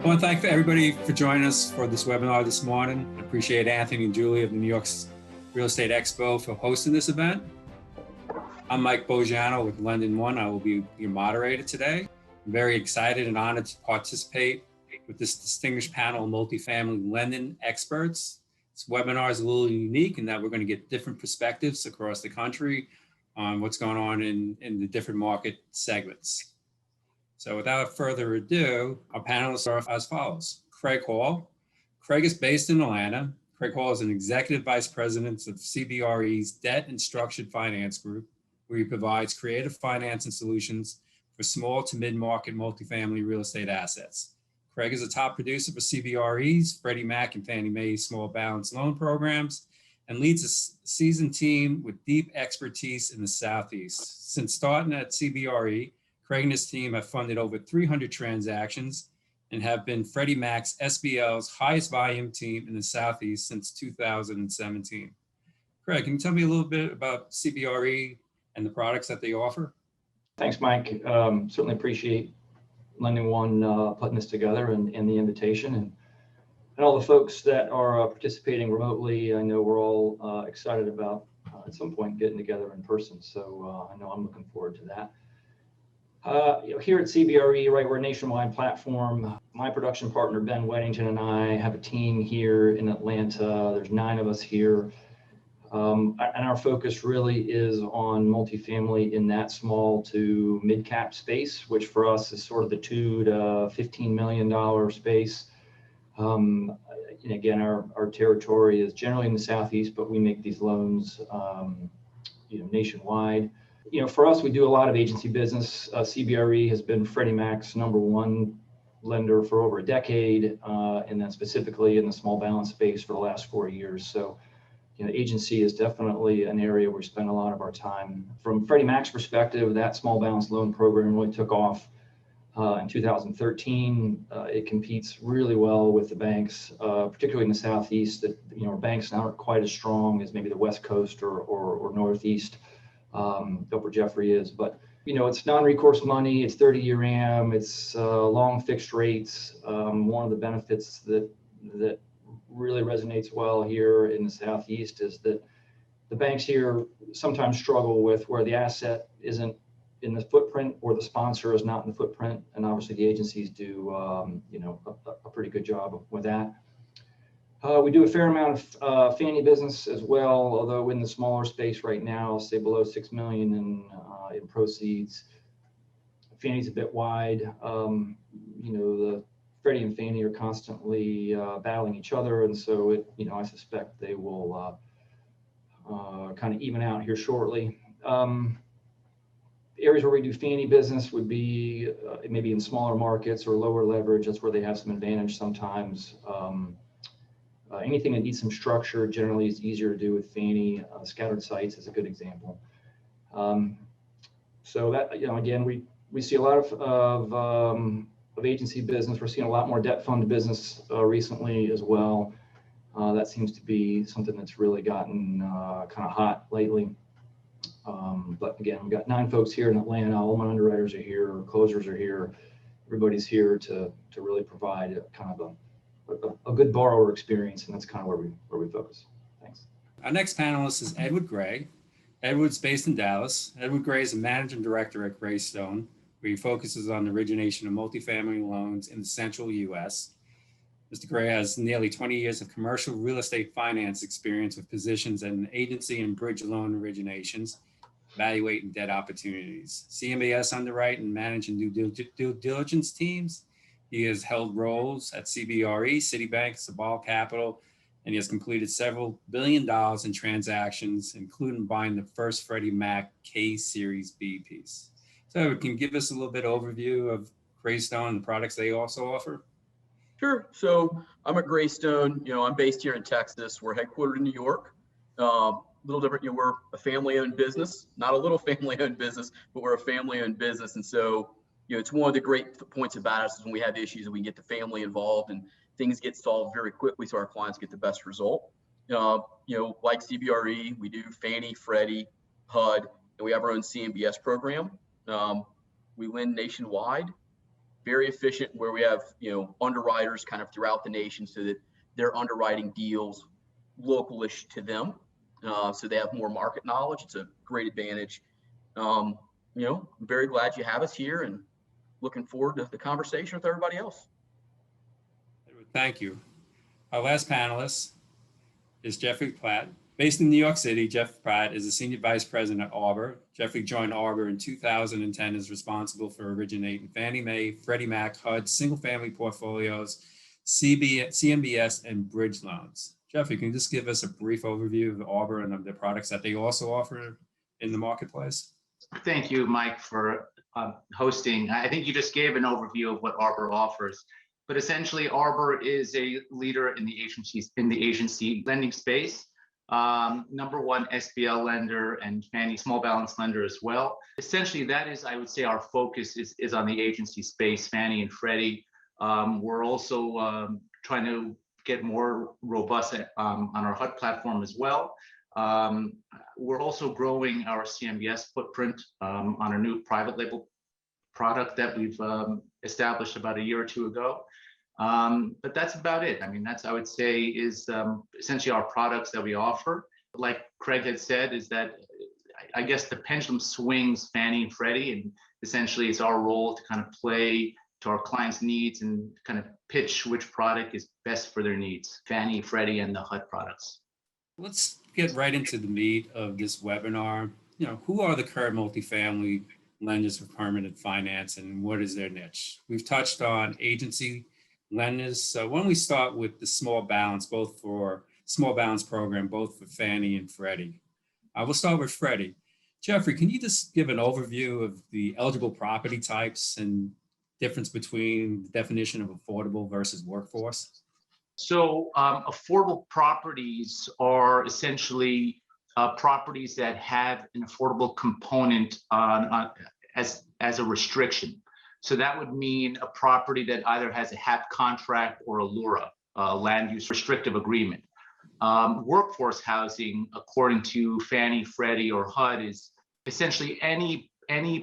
I want to thank everybody for joining us for this webinar this morning. I appreciate Anthony and Julie of the New York Real Estate Expo for hosting this event. I'm Mike Boggiano with LendingOne. I will be your moderator today. I'm very excited and honored to participate with this distinguished panel of multifamily lending experts. This webinar is a little unique in that we're going to get different perspectives across the country on what's going on in the different market segments. So without further ado, our panelists are as follows. Craig Hall. Craig is based in Atlanta. Craig Hall is an executive vice president of CBRE's Debt and Structured Finance Group, where he provides creative financing solutions for small to mid-market multifamily real estate assets. Craig is a top producer for CBRE's Freddie Mac and Fannie Mae small balance loan programs and leads a seasoned team with deep expertise in the Southeast. Since starting at CBRE, Craig and his team have funded over 300 transactions and have been Freddie Mac's SBL's highest volume team in the Southeast since 2017. Craig, can you tell me a little bit about CBRE and the products that they offer? Thanks, Mike. Certainly appreciate LendingOne putting this together and the invitation and all the folks that are participating remotely. I know we're all excited about at some point getting together in person. So I know I'm looking forward to that. Here at CBRE, right, we're a nationwide platform. My production partner, Ben Weddington, and I have a team here in Atlanta. There's 9 of us here. And our focus really is on multifamily in that small to mid-cap space, which for us is sort of the $2 to $15 million space. And again, our territory is generally in the Southeast, but we make these loans nationwide. For us, we do a lot of agency business. CBRE has been Freddie Mac's #1 lender for over a decade, and then specifically in the small balance space for the last 4 years. So, agency is definitely an area where we spend a lot of our time. From Freddie Mac's perspective, that small balance loan program really took off in 2013. It competes really well with the banks, particularly in the Southeast. That banks aren't quite as strong as maybe the West Coast or Northeast. Where Geoffrey is, but it's non-recourse money, it's 30-year AM, it's long fixed rates. One of the benefits that really resonates well here in the Southeast is that the banks here sometimes struggle with where the asset isn't in the footprint or the sponsor is not in the footprint, and obviously the agencies do a pretty good job with that. We do a fair amount of Fannie business as well, although in the smaller space right now, say below $6 million in proceeds. Fannie's a bit wide. The Freddie and Fannie are constantly battling each other, and so I suspect they will kind of even out here shortly. Areas where we do Fannie business would be maybe in smaller markets or lower leverage. That's where they have some advantage sometimes. Anything that needs some structure generally is easier to do with Fannie. Scattered sites is a good example. So that, again, we see a lot of agency business. We're seeing a lot more debt fund business recently as well. That seems to be something that's really gotten kind of hot lately. But again, we've got 9 folks here in Atlanta. All my underwriters are here, closers are here. Everybody's here to really provide kind of a good borrower experience, and that's kind of where we focus. Thanks. Our next panelist is Edward Gray. Edward's based in Dallas. Edward Gray is a managing director at Greystone, where he focuses on the origination of multifamily loans in the central U.S. Mr. Gray has nearly 20 years of commercial real estate finance experience with positions in agency and bridge loan originations, evaluating debt opportunities, CMBS underwriting, and managing due diligence teams. He has held roles at CBRE, Citibank, Sabal Capital, and he has completed several $1 billion in transactions, including buying the first Freddie Mac K Series B piece. So can you give us a little bit of overview of Greystone and the products they also offer? Sure. So I'm at Greystone. I'm based here in Texas. We're headquartered in New York. A little different. We're a family-owned business, not a little family-owned business, but we're a family-owned business, and so it's one of the great points about us is when we have issues and we get the family involved and things get solved very quickly so our clients get the best result. Like CBRE, we do Fannie, Freddie, HUD, and we have our own CMBS program. We lend nationwide. very efficient, where we have, underwriters kind of throughout the nation so that they're underwriting deals localish to them. So they have more market knowledge. It's a great advantage. I'm very glad you have us here and looking forward to the conversation with everybody else. Thank you. Our last panelist is Geoffrey Platt. Based in New York City, Jeff Platt is the Senior Vice President at Arbor. Geoffrey joined Arbor in 2010 and is responsible for originating Fannie Mae, Freddie Mac, HUD, single-family portfolios, CMBS, and bridge loans. Geoffrey, can you just give us a brief overview of Arbor and of the products that they also offer in the marketplace? Thank you, Mike, for hosting. I think you just gave an overview of what Arbor offers, but essentially Arbor is a leader in the agency lending space. #1 SBL lender and Fannie small balance lender as well. Essentially, that is, I would say, our focus is on the agency space, Fannie and Freddie. We're also trying to get more robust on our HUD platform as well. We're also growing our CMBS footprint on our new private label product that we've established about a year or two ago. But that's about it. I mean, that's, I would say, is essentially our products that we offer. Like Craig had said, is that I guess the pendulum swings Fannie and Freddie, and essentially it's our role to kind of play to our clients' needs and kind of pitch which product is best for their needs, Fannie, Freddie, and the HUD products. Let's get right into the meat of this webinar. Who are the current multifamily lenders for permanent finance and what is their niche? We've touched on agency lenders. So why don't we start with the small balance, small balance program, both for Fannie and Freddie. We'll start with Freddie. Geoffrey, can you just give an overview of the eligible property types and difference between the definition of affordable versus workforce? So affordable properties are essentially properties that have an affordable component as a restriction. So that would mean a property that either has a HAP contract or a LURA, land use restrictive agreement. Workforce housing, according to Fannie, Freddie, or HUD, is essentially any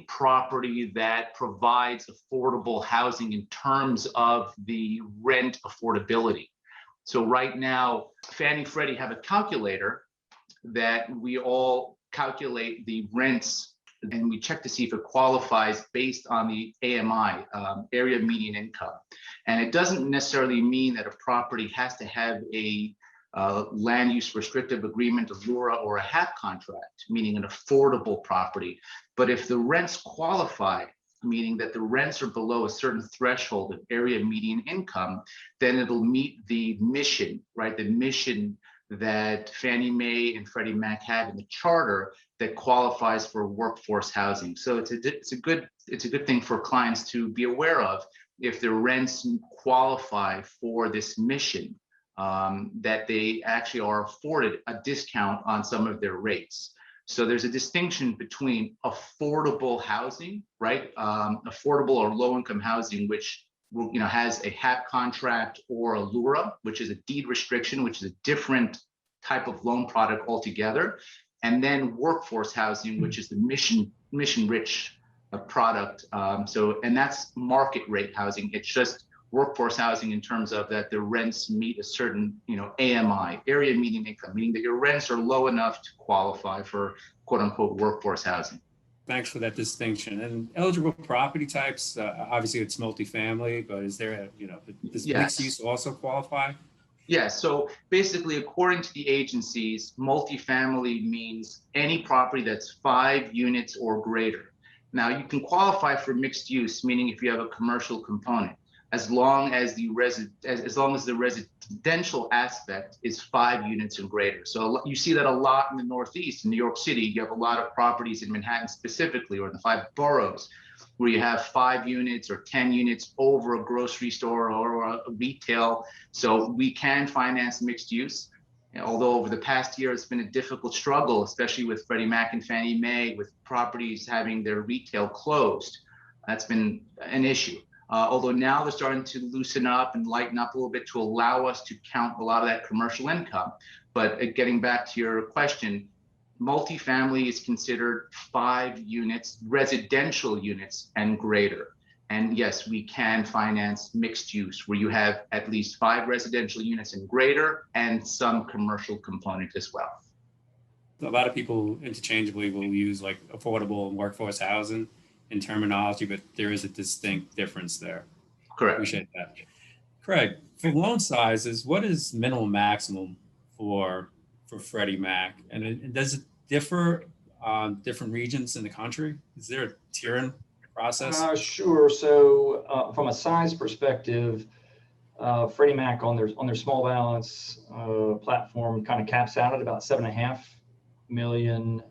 property that provides affordable housing in terms of the rent affordability. So right now, Fannie, Freddie have a calculator that we all calculate the rents, and we check to see if it qualifies based on the AMI, area median income. And it doesn't necessarily mean that a property has to have a land use restrictive agreement, a LURA, or a HAP contract, meaning an affordable property. But if the rents qualify, meaning that the rents are below a certain threshold of area median income, then it'll meet the mission, right? The mission that Fannie Mae and Freddie Mac have in the charter that qualifies for workforce housing. So it's a good thing for clients to be aware of if their rents qualify for this mission, that they actually are afforded a discount on some of their rates. So there's a distinction between affordable housing, right? Affordable or low-income housing, which has a HAP contract or a LURA, which is a deed restriction, which is a different type of loan product altogether. And then workforce housing, which is the mission-rich product. And that's market rate housing. It's just workforce housing in terms of that the rents meet a certain, AMI, area median income, meaning that your rents are low enough to qualify for quote unquote workforce housing. Thanks for that distinction. And eligible property types, obviously it's multifamily, but is there, does mixed use also qualify? Yes. So basically, according to the agencies, multifamily means any property that's 5 units or greater. Now you can qualify for mixed use, meaning if you have a commercial component, as long as the residential aspect is 5 units and greater. So you see that a lot in the Northeast, in New York City. You have a lot of properties in Manhattan specifically, or in the 5 boroughs, where you have 5 units or 10 units over a grocery store or a retail. So we can finance mixed use. Although over the past year, it's been a difficult struggle, especially with Freddie Mac and Fannie Mae, with properties having their retail closed. That's been an issue. Although now they're starting to loosen up and lighten up a little bit to allow us to count a lot of that commercial income. But getting back to your question, multifamily is considered 5 units, residential units and greater. And yes, we can finance mixed use where you have at least 5 residential units and greater and some commercial component as well. A lot of people interchangeably will use like affordable and workforce housing in terminology, but there is a distinct difference there. Correct. Appreciate that. Craig, for loan sizes, what is minimum maximum for Freddie Mac? And does it differ on different regions in the country? Is there a tiering process? Sure. So from a size perspective, Freddie Mac on their small balance platform kind of caps out at about 7.5 million.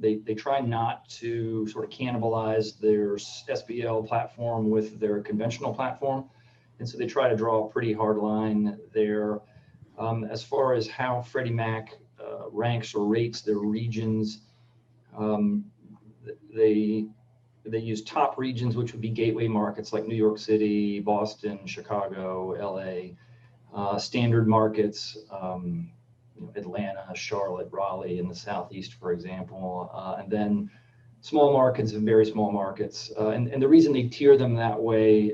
They try not to sort of cannibalize their SBL platform with their conventional platform. And so they try to draw a pretty hard line there. As far as how Freddie Mac ranks or rates their regions, they use top regions, which would be gateway markets like New York City, Boston, Chicago, LA, standard markets, Atlanta, Charlotte, Raleigh in the Southeast, for example, and then small markets and very small markets. And the reason they tier them that way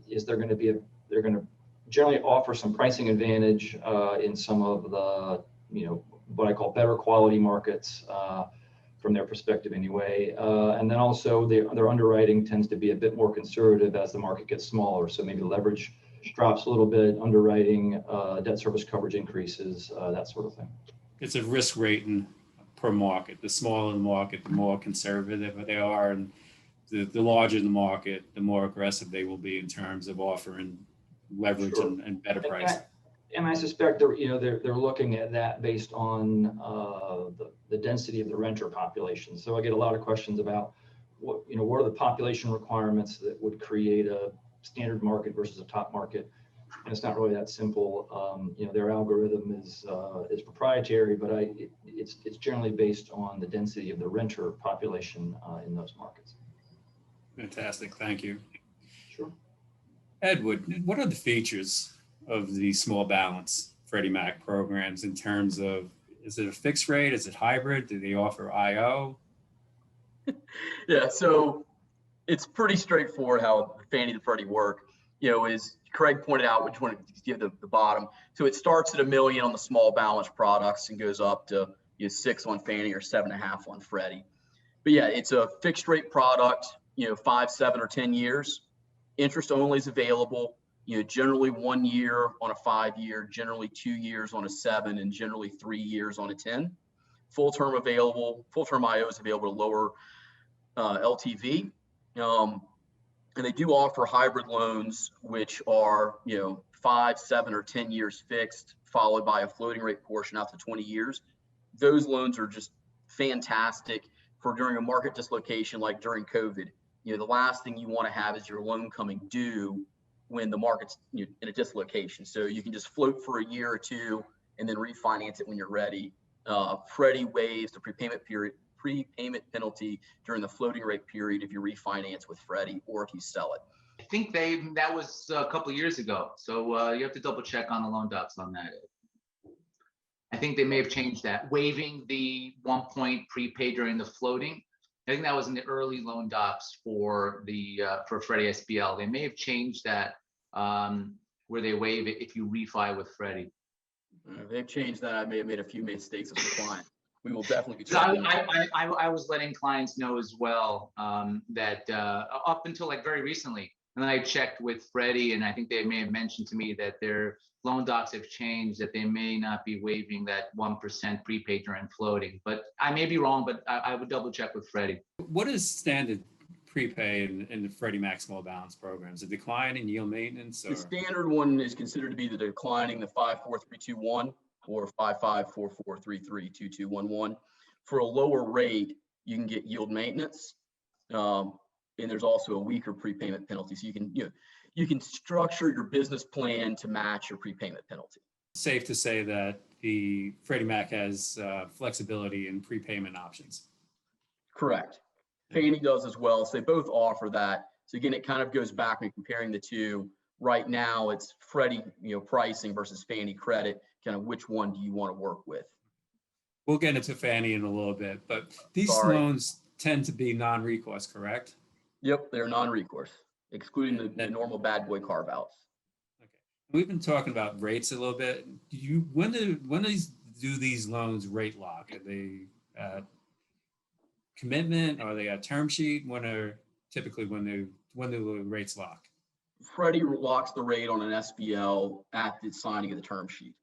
is they're going to generally offer some pricing advantage in some of the, what I call better quality markets from their perspective anyway. And then also their underwriting tends to be a bit more conservative as the market gets smaller. So maybe leverage drops a little bit, underwriting, debt service coverage increases, that sort of thing. It's a risk rating per market. The smaller the market, the more conservative they are, and the larger the market, the more aggressive they will be in terms of offering leverage Sure. and better price. And I suspect they're looking at that based on the density of the renter population. So I get a lot of questions about what are the population requirements that would create a standard market versus a top market. And it's not really that simple. Their algorithm is proprietary, but it's generally based on the density of the renter population in those markets. Fantastic, thank you. Sure. Edward, what are the features of the small balance Freddie Mac programs in terms of, is it a fixed rate? Is it hybrid? Do they offer IO? Yeah, so it's pretty straightforward how Fannie and Freddie work. As Craig pointed out, which one to give the bottom. So it starts at $1 million on the small balance products and goes up to 6 on Fannie or 7.5 on Freddie. But yeah, it's a fixed rate product, 5, 7, or 10 years. Interest only is available. Generally 1 year on a 5-year, generally 2 years on a 7, and generally 3 years on a 10. Full term IO is available to lower LTV. And they do offer hybrid loans, which are 5, 7, or 10 years fixed, followed by a floating rate portion out to 20 years. Those loans are just fantastic for during a market dislocation like during COVID. The last thing you want to have is your loan coming due when the market's in a dislocation. So you can just float for a year or two and then refinance it when you're ready. Freddie waives the prepayment penalty during the floating rate period if you refinance with Freddie or if you sell it. I think that was a couple of years ago. So you have to double check on the loan docs on that. I think they may have changed that, waiving the 1 point prepay during the floating. I think that was in the early loan docs for Freddie SBL. They may have changed that where they waive it if you refi with Freddie. They've changed that. I may have made a few mistakes as a client. We will definitely be I was letting clients know as well that up until like very recently, and then I checked with Freddie, and I think they may have mentioned to me that their loan docs have changed, that they may not be waiving that 1% prepay during floating. But I may be wrong, but I would double check with Freddie. What is standard prepay in the Freddie Mac small balance programs? A decline in yield maintenance? Or? The standard one is considered to be the declining, the 5-4-3-2-1 or 5-5-4-4-3-3-2-2-1-1. For a lower rate, you can get yield maintenance. And there's also a weaker prepayment penalty. So you can structure your business plan to match your prepayment penalty. Safe to say that the Freddie Mac has flexibility in prepayment options. Correct. Fannie does as well. So they both offer that. So again, it kind of goes back when comparing the two. Right now, it's Freddie, pricing versus Fannie credit. Kind of which one do you want to work with? We'll get into Fannie in a little bit, but these loans tend to be non-recourse, correct? Yep, they're non-recourse, excluding the normal bad boy carve-outs. Okay. We've been talking about rates a little bit. When do these loans rate lock? Are they commitment? Are they a term sheet? When do the rates lock? Freddie locks the rate on an SBL at the signing of the term sheet.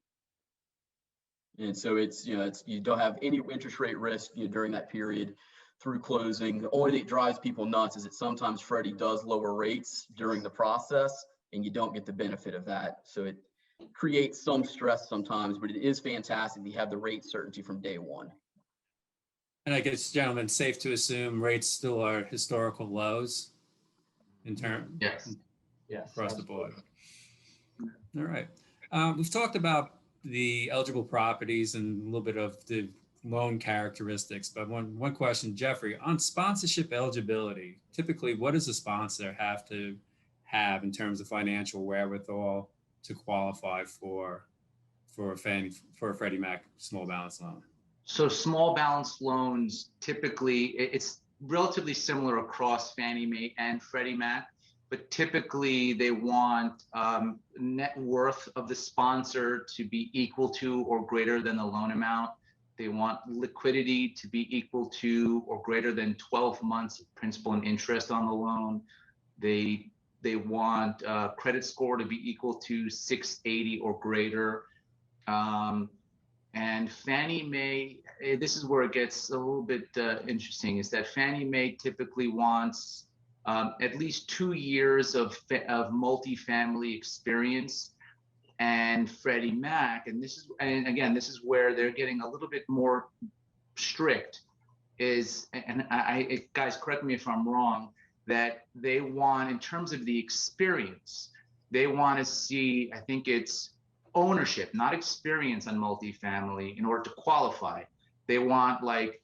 And so it's, you don't have any interest rate risk during that period through closing. The only thing that drives people nuts is that sometimes Freddie does lower rates during the process and you don't get the benefit of that. So it creates some stress sometimes, but it is fantastic to have the rate certainty from day one. And I guess, gentlemen, safe to assume rates still are historical lows in terms Yes. across the Absolutely. board. All right. We've talked about the eligible properties and a little bit of the loan characteristics, but one question, Geoffrey, on sponsorship eligibility, typically what does a sponsor have to have in terms of financial wherewithal to qualify for a Freddie Mac small balance loan? So small balance loans, typically, it's relatively similar across Fannie Mae and Freddie Mac, but typically they want net worth of the sponsor to be equal to or greater than the loan amount. They want liquidity to be equal to or greater than 12 months of principal and interest on the loan. They want credit score to be equal to 680 or greater. And Fannie Mae, this is where it gets a little bit interesting, is that Fannie Mae typically wants at least 2 years of multifamily experience, and Freddie Mac, and again, this is where they're getting a little bit more strict, guys, correct me if I'm wrong, that they want, in terms of the experience, they want to see, I think it's ownership, not experience on multifamily in order to qualify. They want like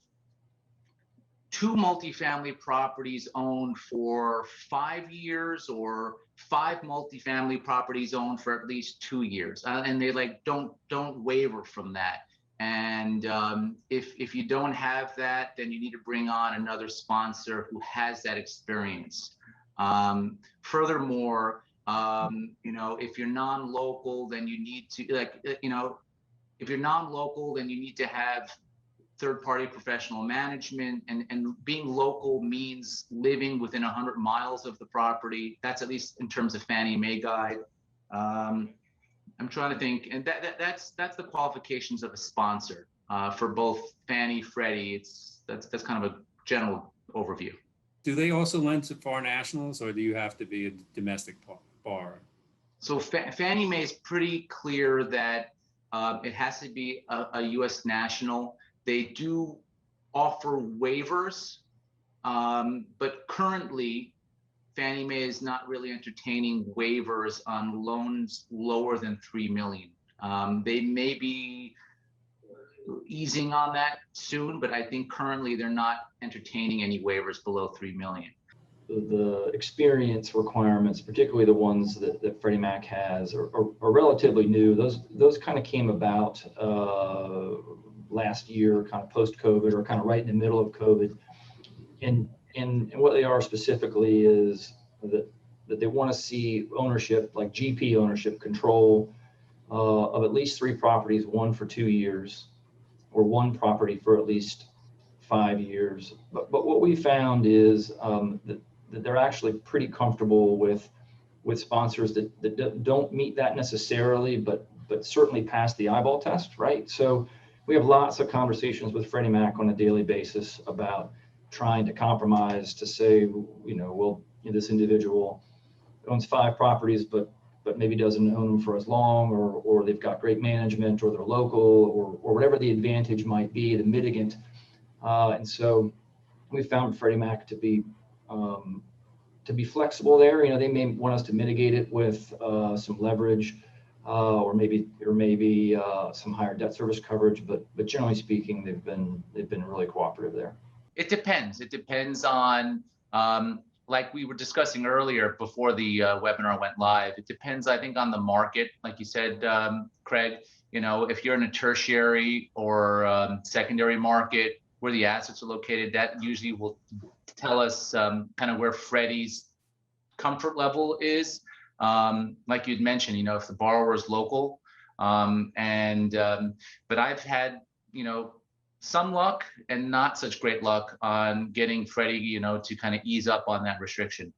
2 multifamily properties owned for 5 years or 5 multifamily properties owned for at least 2 years. And they like don't waver from that. And if you don't have that, then you need to bring on another sponsor who has that experience. Furthermore, if you're non-local, then you need to if you're non-local, then you need to have third-party professional management, and being local means living within 100 miles of the property. That's at least in terms of Fannie Mae guide. I'm trying to think, and that's the qualifications of a sponsor for both Fannie, Freddie. That's kind of a general overview. Do they also lend to foreign nationals, or do you have to be a domestic borrower? So Fannie Mae is pretty clear that it has to be a U.S. national. They do offer waivers, but currently Fannie Mae is not really entertaining waivers on loans lower than $3 million. They may be easing on that soon, but I think currently they're not entertaining any waivers below $3 million. The experience requirements, particularly the ones that Freddie Mac has, are relatively new. Those kind of came about last year, kind of post-COVID, or kind of right in the middle of COVID. And what they are specifically is that they want to see ownership, like GP ownership, control of at least 3 properties, 1 for 2 years, or 1 property for at least 5 years. But what we found is that they're actually pretty comfortable with sponsors that don't meet that necessarily, but certainly pass the eyeball test, right? So we have lots of conversations with Freddie Mac on a daily basis about trying to compromise to say, this individual owns 5 properties, but maybe doesn't own them for as long, or they've got great management, or they're local, or whatever the advantage might be, the mitigant. And so we found Freddie Mac to be flexible there. They may want us to mitigate it with some leverage, or maybe some higher debt service coverage, but generally speaking, they've been really cooperative there. It depends. It depends on, like we were discussing earlier before the webinar went live, it depends, I think, on the market. Like you said, Craig, if you're in a tertiary or secondary market, where the assets are located. That usually will tell us kind of where Freddie's comfort level is. Like you'd mentioned, if the borrower is local, but I've had, some luck and not such great luck on getting Freddie, to kind of ease up on that restriction.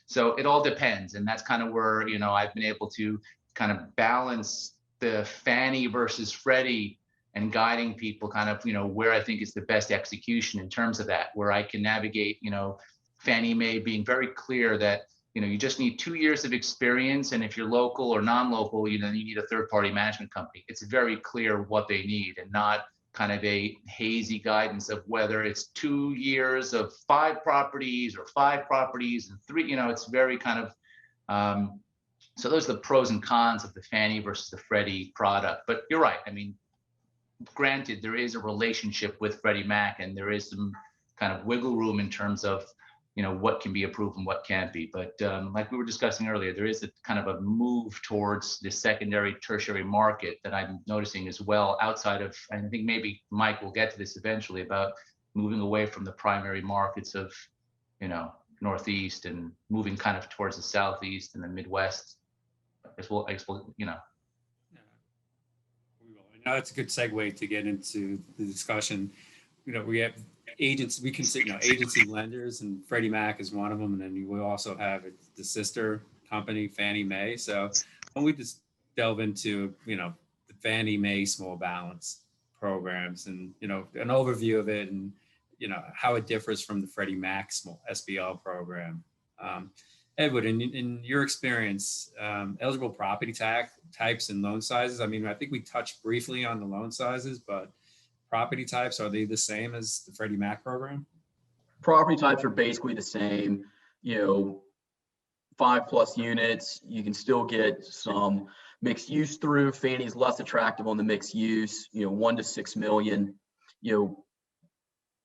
So it all depends. And that's kind of where, I've been able to kind of balance the Fannie versus Freddie and guiding people kind of, where I think is the best execution in terms of that, where I can navigate, Fannie Mae being very clear that, you just need 2 years of experience. And if you're local or non-local, you need a third-party management company. It's very clear what they need and not kind of a hazy guidance of whether it's 2 years of 5 properties or 5 properties and 3, it's very kind of, so those are the pros and cons of the Fannie versus the Freddie product. But you're right. I mean, granted, there is a relationship with Freddie Mac and there is some kind of wiggle room in terms of, what can be approved and what can't be. But like we were discussing earlier, there is a kind of a move towards the secondary, tertiary market that I'm noticing as well outside of, and I think maybe Mike will get to this eventually, about moving away from the primary markets of, Northeast and moving kind of towards the Southeast and the Midwest. I guess we'll, Yeah, we will. Now that's a good segue to get into the discussion. We have agents, we consider, agency lenders, and Freddie Mac is one of them. And then we also have the sister company, Fannie Mae. So when we just delve into, the Fannie Mae small balance programs and, an overview of it and, how it differs from the Freddie Mac small SBL program. Edward, in your experience, eligible property types and loan sizes, I mean, I think we touched briefly on the loan sizes, but property types, are they the same as the Freddie Mac program? Property types are basically the same, 5+ units. You can still get some mixed use through. Fannie's less attractive on the mixed use, 1 to 6 million.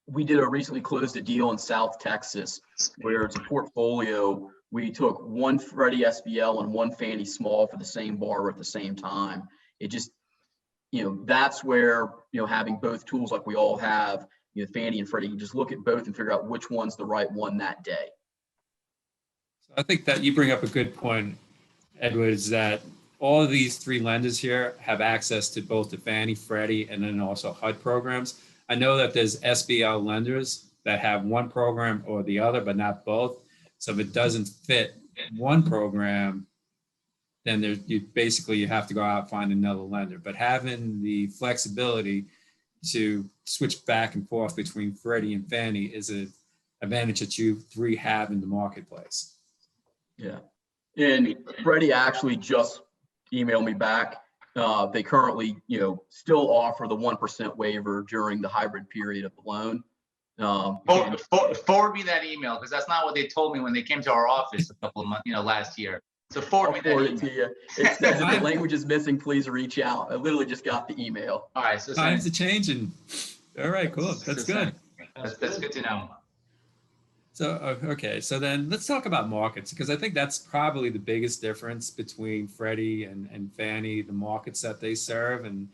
We recently closed a deal in South Texas where it's a portfolio. We took 1 Freddie SBL and 1 Fannie small for the same borrower at the same time. It just, that's where, having both tools like we all have, Fannie and Freddie, you just look at both and figure out which one's the right one that day. So I think that you bring up a good point, Edward, is that all of these 3 lenders here have access to both the Fannie, Freddie, and then also HUD programs. I know that there's SBL lenders that have one program or the other, but not both. So if it doesn't fit one program, then you have to go out and find another lender. But having the flexibility to switch back and forth between Freddie and Fannie is an advantage that you 3 have in the marketplace. Yeah, and Freddie actually just emailed me back. They currently, still offer the 1% waiver during the hybrid period of the loan. Forward me that email, because that's not what they told me when they came to our office a couple of months, last year. So forward me that email. To you. It says if the language is missing, please reach out. I literally just got the email. All right, so times are changing. All right, cool. That's good. That's good to know. So, okay, so then let's talk about markets, because I think that's probably the biggest difference between Freddie and Fannie, the markets that they serve. And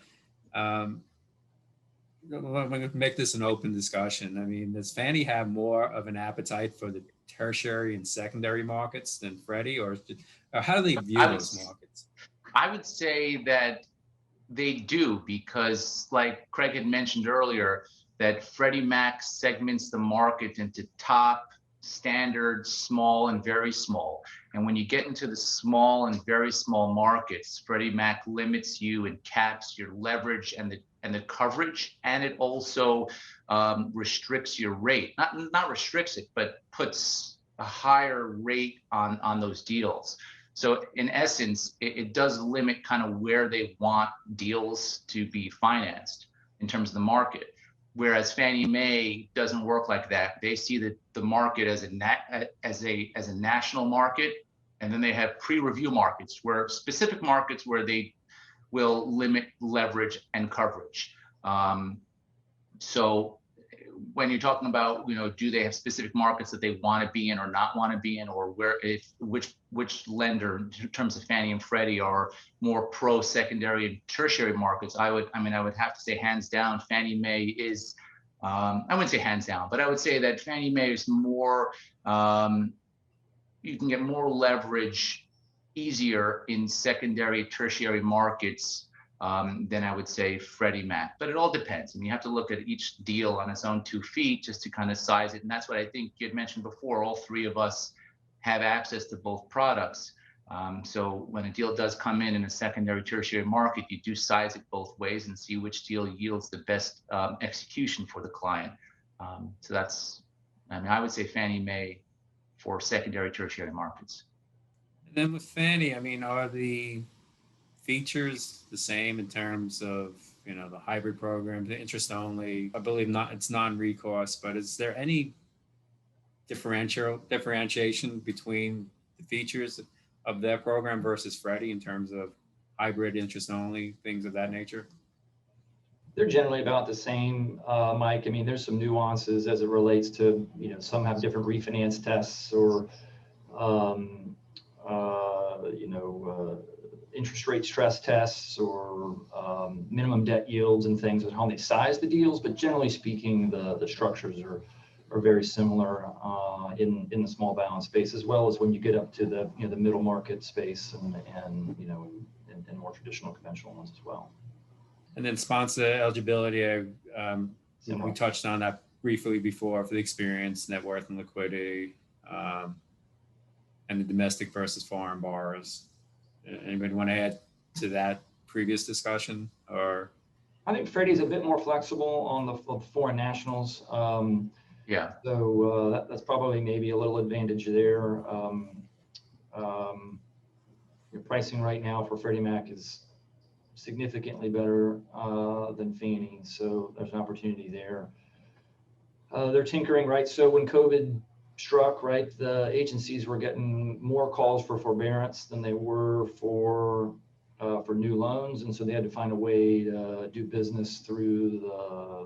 I'm going to make this an open discussion. I mean, does Fannie have more of an appetite for the tertiary and secondary markets than Freddie, or how do they view those markets? I would say that they do, because like Craig had mentioned earlier, that Freddie Mac segments the market into top, standard, small, and very small. And when you get into the small and very small markets, Freddie Mac limits you and caps your leverage and the coverage, and it also restricts your rate. Not restricts it, but puts a higher rate on those deals. So in essence, it does limit kind of where they want deals to be financed in terms of the market. Whereas Fannie Mae doesn't work like that. They see the market as a national market, and then they have pre-review markets, where specific markets where they will limit leverage and coverage. So when you're talking about, do they have specific markets that they want to be in or not want to be in, or which lender in terms of Fannie and Freddie are more pro secondary and tertiary markets? I would have to say hands down, Fannie Mae is I wouldn't say hands down, but I would say that Fannie Mae is more, you can get more leverage easier in secondary, tertiary markets than I would say Freddie Mac. But it all depends. I mean, you have to look at each deal on its own 2 feet just to kind of size it. And that's what I think you had mentioned before. All three of us have access to both products. So when a deal does come in a secondary, tertiary market, you do size it both ways and see which deal yields the best execution for the client. So that's, I mean, I would say Fannie Mae for secondary, tertiary markets. And then with Fannie, I mean, are the features the same in terms of, you know, the hybrid program, the interest only? I believe not, it's non-recourse, but is there any differentiation between the features of their program versus Freddie in terms of hybrid, interest only, things of that nature? They're generally about the same, Mike. I mean, there's some nuances as it relates to, you know, some have different refinance tests or, you know, interest rate stress tests or minimum debt yields and things and how they size the deals. But generally speaking, the structures are very similar in the small balance space, as well as when you get up to the, you know, the middle market space and you know, and more traditional conventional ones as well. And then sponsor eligibility, Similar. we touched on that briefly before for the experience, net worth and liquidity, and the domestic versus foreign borrowers. Anybody want to add to that previous discussion? Or I think Freddie's a bit more flexible on the foreign nationals. Yeah. So that's probably maybe a little advantage there. Your pricing right now for Freddie Mac is significantly better than Fannie, so there's an opportunity there. They're tinkering, right? So when COVID struck, right, the agencies were getting more calls for forbearance than they were for new loans, and so they had to find a way to do business through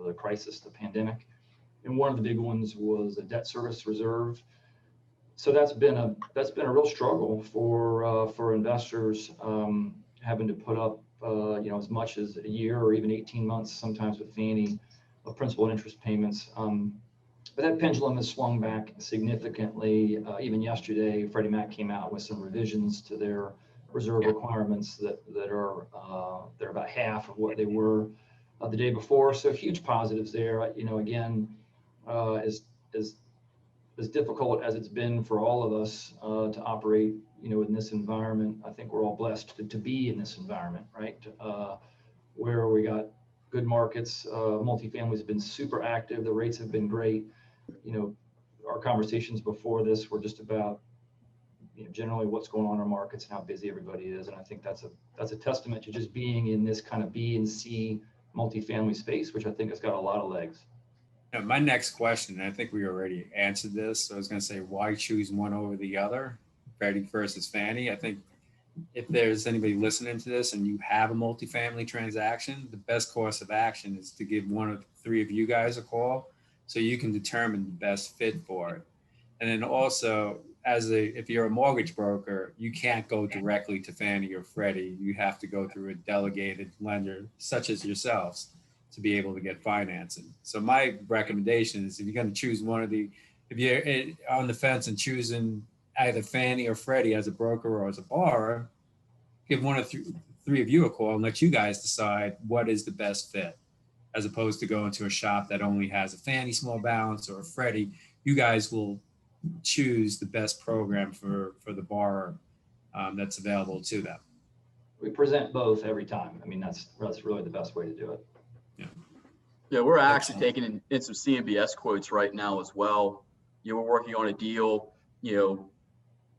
the crisis, the pandemic. And one of the big ones was a debt service reserve. So that's been a real struggle for investors, having to put up you know, as much as a year or even 18 months sometimes with Fannie of principal and interest payments. But that pendulum has swung back significantly. Even yesterday, Freddie Mac came out with some revisions to their reserve requirements that are they're about half of what they were the day before. So huge positives there. You know, again, as difficult as it's been for all of us to operate, you know, in this environment, I think we're all blessed to be in this environment, right? Where we got good markets, multifamily has been super active. The rates have been great. You know, our conversations before this were just about, you know, generally what's going on in our markets and how busy everybody is. And I think that's a testament to just being in this kind of B and C multifamily space, which I think has got a lot of legs. Now, my next question, and I think we already answered this, so I was going to say, why choose one over the other, Freddie versus Fannie? I think if there's anybody listening to this and you have a multifamily transaction, the best course of action is to give one of the three of you guys a call so you can determine the best fit for it. And then also, if you're a mortgage broker, you can't go directly to Fannie or Freddie. You have to go through a delegated lender such as yourselves to be able to get financing. So my recommendation is, if you're going to choose if you're on the fence and choosing either Fannie or Freddie as a broker or as a borrower, give one of three of you a call and let you guys decide what is the best fit, as opposed to going to a shop that only has a Fannie small balance or a Freddie. You guys will choose the best program for the borrower that's available to them. We present both every time. I mean, that's really the best way to do it. Yeah, we're actually taking in some CMBS quotes right now as well. You know, we're working on a deal, you know,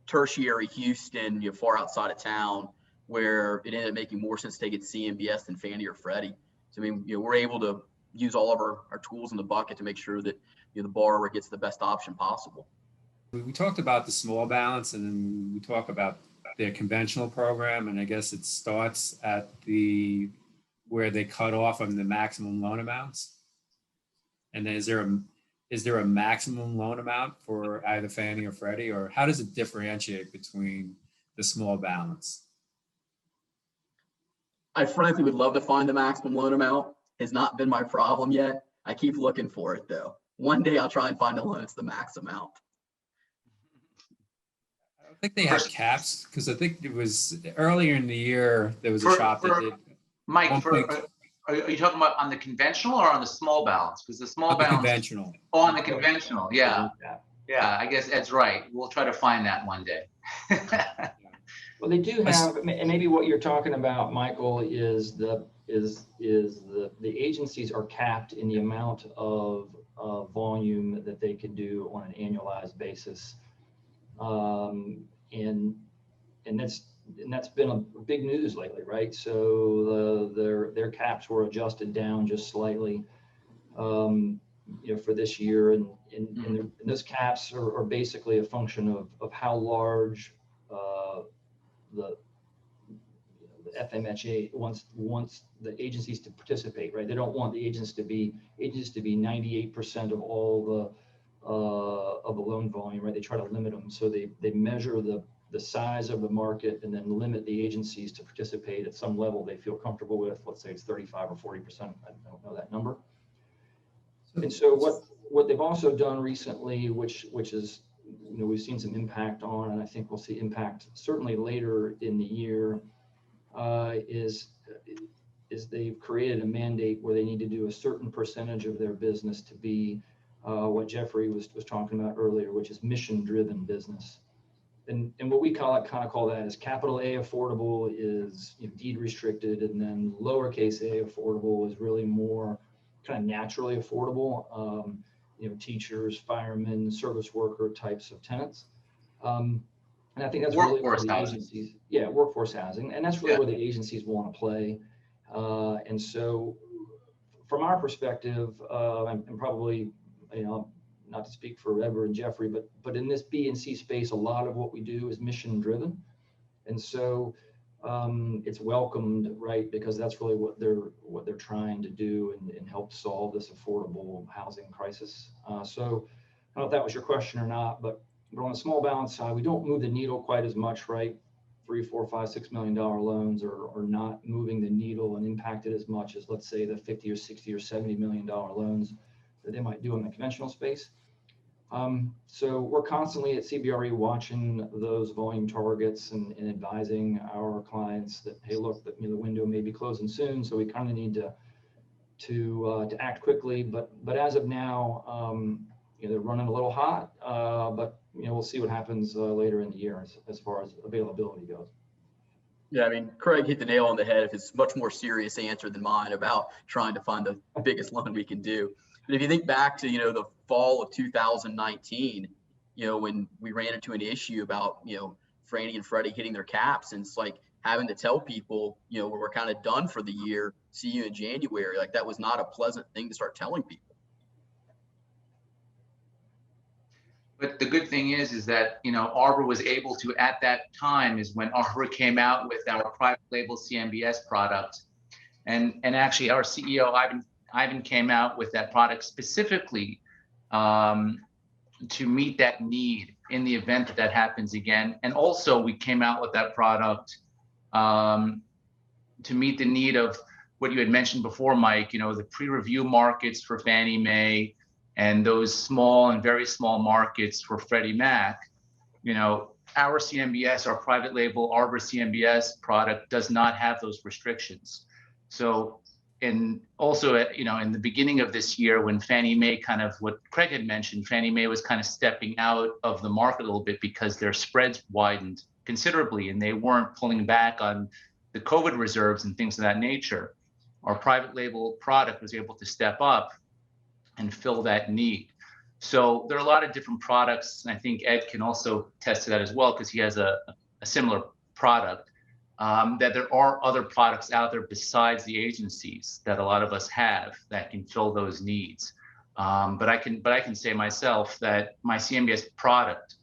tertiary Houston, you know, far outside of town, where it ended up making more sense to take it CMBS than Fannie or Freddie. So, I mean, you know, we're able to use all of our tools in the bucket to make sure that, you know, the borrower gets the best option possible. We talked about the small balance, and then we talk about their conventional program, and I guess it starts at where they cut off on the maximum loan amounts. And then is there a maximum loan amount for either Fannie or Freddie, or how does it differentiate between the small balance? I frankly would love to find the maximum loan amount. Has not been my problem yet. I keep looking for it though. One day I'll try and find a loan that's the max amount. I don't think they have caps, because I think it was earlier in the year, there was a For- shop that for- did. Mike, One point- are you talking about on the conventional or on the small balance? Because the small On the balance. conventional. Oh, on the conventional, yeah. Yeah, I guess Ed's right. We'll try to find that one day. Well, they do have, and maybe what you're talking about, Michael, is the agencies are capped in the amount of volume that they can do on an annualized basis. And that's been a big news lately, right? So their caps were adjusted down just slightly, for this year, and those caps are basically a function of how large the FMHA wants the agencies to participate, right? They don't want the agents to be 98% of all the loan volume, right? They try to limit them, so they measure the size of the market and then limit the agencies to participate at some level they feel comfortable with. Let's say it's 35 or 40%. I don't know that number. And so what they've also done recently, which is, we've seen some impact on, and I think we'll see impact certainly later in the year, is they've created a mandate where they need to do a certain percentage of their business to be what Geoffrey was talking about earlier, which is mission-driven business. And what we kind of call that is capital A affordable is deed restricted, and then lowercase a affordable is really more kind of naturally affordable. Teachers, firemen, service worker types of tenants. And I think that's really where the agencies, workforce housing, and that's really where the agencies want to play. And so, from our perspective, and probably, not to speak for Edward and Geoffrey, but in this B and C space, a lot of what we do is mission driven, and so it's welcomed, right? Because that's really what they're trying to do and help solve this affordable housing crisis. So I don't know if that was your question or not, but on the small balance side, we don't move the needle quite as much, right? $3, $4, $5, $6 million loans are not moving the needle and impacted as much as, let's say, the 50 or 60 or $70 million loans that they might do in the conventional space. So we're constantly at CBRE watching those volume targets and advising our clients that, hey, look, the window may be closing soon, so we kind of need to act quickly. But as of now, they're running a little hot, but we'll see what happens later in the year as far as availability goes. Yeah, I mean, Craig hit the nail on the head. If it's much more serious answer than mine about trying to find the biggest loan we can do. But if you think back to, the fall of 2019, when we ran into an issue about, Fannie and Freddie hitting their caps, and it's like having to tell people, we're kind of done for the year, see you in January. Like, that was not a pleasant thing to start telling people. But the good thing is that, Arbor was able to, at that time is when Arbor came out with our private label CMBS product. And actually our CEO, Ivan came out with that product specifically to meet that need in the event that happens again. And also we came out with that product to meet the need of what you had mentioned before, Mike, the pre-review markets for Fannie Mae, and those small and very small markets for Freddie Mac. Our CMBS, our private label Arbor CMBS product does not have those restrictions. So, and also, in the beginning of this year, when Fannie Mae, kind of what Craig had mentioned, Fannie Mae was kind of stepping out of the market a little bit because their spreads widened considerably and they weren't pulling back on the COVID reserves and things of that nature. Our private label product was able to step up and fill that need. So there are a lot of different products, and I think Ed can also attest to that as well, because he has a similar product, that there are other products out there besides the agencies that a lot of us have that can fill those needs. But I can say myself that my CMBS product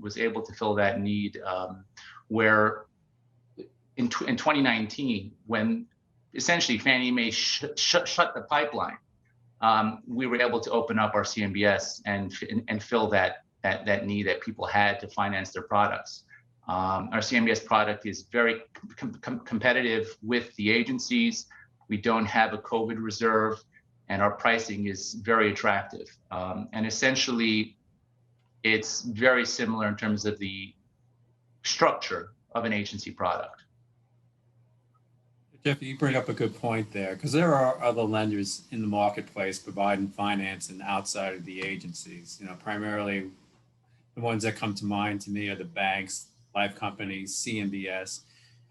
was able to fill that need, where in 2019, when essentially Fannie Mae shut the pipeline, we were able to open up our CMBS and fill that need that people had to finance their products. Our CMBS product is very competitive with the agencies. We don't have a COVID reserve, and our pricing is very attractive. And essentially, it's very similar in terms of the structure of an agency product. Jeff, you bring up a good point there, because there are other lenders in the marketplace providing financing outside of the agencies. Primarily the ones that come to mind to me are the banks, life companies, CMBS.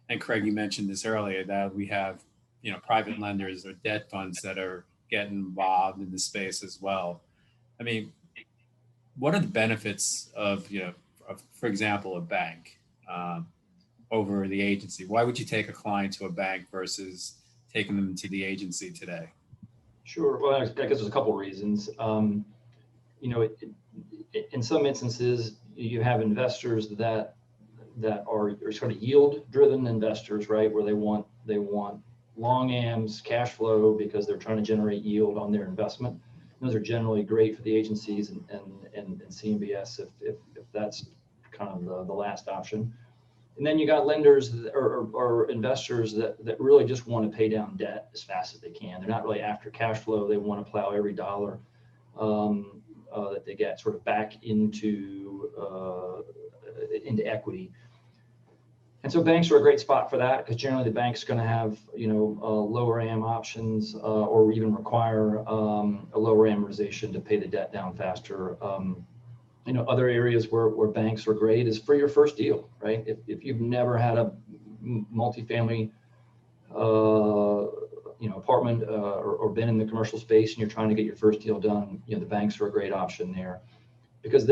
And Craig, you mentioned this earlier, that we have, private lenders or debt funds that are getting involved in the space as well. I mean, what are the benefits of, for example, a bank over the agency? Why would you take a client to a bank versus taking them to the agency today? Sure. Well, I guess there's a couple of reasons. In some instances, you have investors that are sort of yield-driven investors, right? Where they want long AMs, cash flow, because they're trying to generate yield on their investment. Those are generally great for the agencies and CMBS if that's kind of the last option. And then you got lenders or investors that really just want to pay down debt as fast as they can. They're not really after cash flow. They want to plow every dollar that they get sort of back into equity. And so banks are a great spot for that, because generally the bank's going to have lower AM options or even require a lower amortization to pay the debt down faster. Other areas where banks are great is for your first deal, right? If you've never had a multifamily apartment or been in the commercial space and you're trying to get your first deal done, the banks are a great option there, because